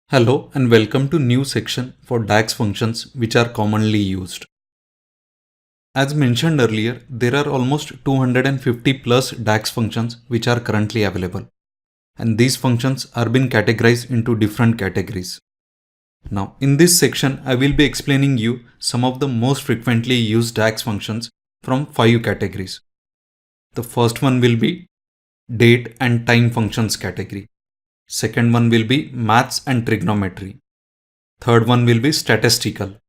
Hello and welcome to new section for DAX functions which are commonly used. As mentioned earlier, there are almost 250 plus DAX functions which are currently available, and these functions are being categorized into different categories. Now in this section I will be explaining you some of the most frequently used DAX functions from 5 categories. The first one will be date and time functions category. Second one will be maths and trigonometry. Third one will be statistical.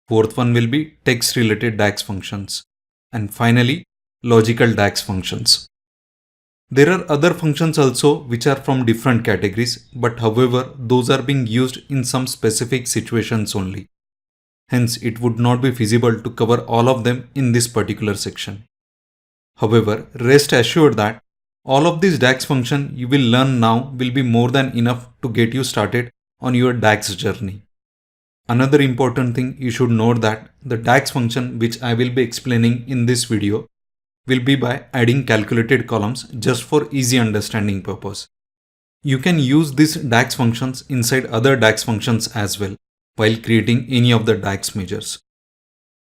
Fourth one will be text related DAX functions. And finally, logical DAX functions. There are other functions also which are from different categories, but however, those are being used in some specific situations only. Hence, it would not be feasible to cover all of them in this particular section. However, rest assured that all of these DAX function you will learn now will be more than enough to get you started on your DAX journey. Another important thing you should note that the DAX function which I will be explaining in this video will be by adding calculated columns just for easy understanding purpose. You can use these DAX functions inside other DAX functions as well while creating any of the DAX measures.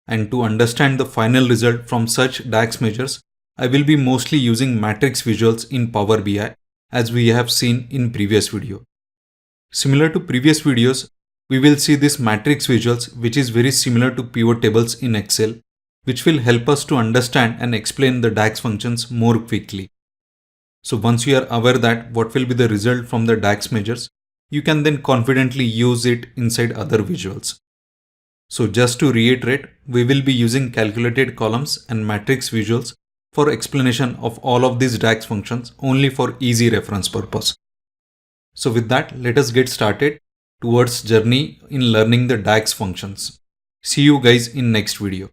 And to understand the final result from such DAX measures, I will be mostly using matrix visuals in Power BI as we have seen in previous video. Similar to previous videos, we will see this matrix visuals which is very similar to pivot tables in Excel, which will help us to understand and explain the DAX functions more quickly. So once you are aware that what will be the result from the DAX measures, you can then confidently use it inside other visuals. So just to reiterate, we will be using calculated columns and matrix visuals for explanation of all of these DAX functions only for easy reference purpose. So with that, let us get started towards journey in learning the DAX functions. See you guys in next video.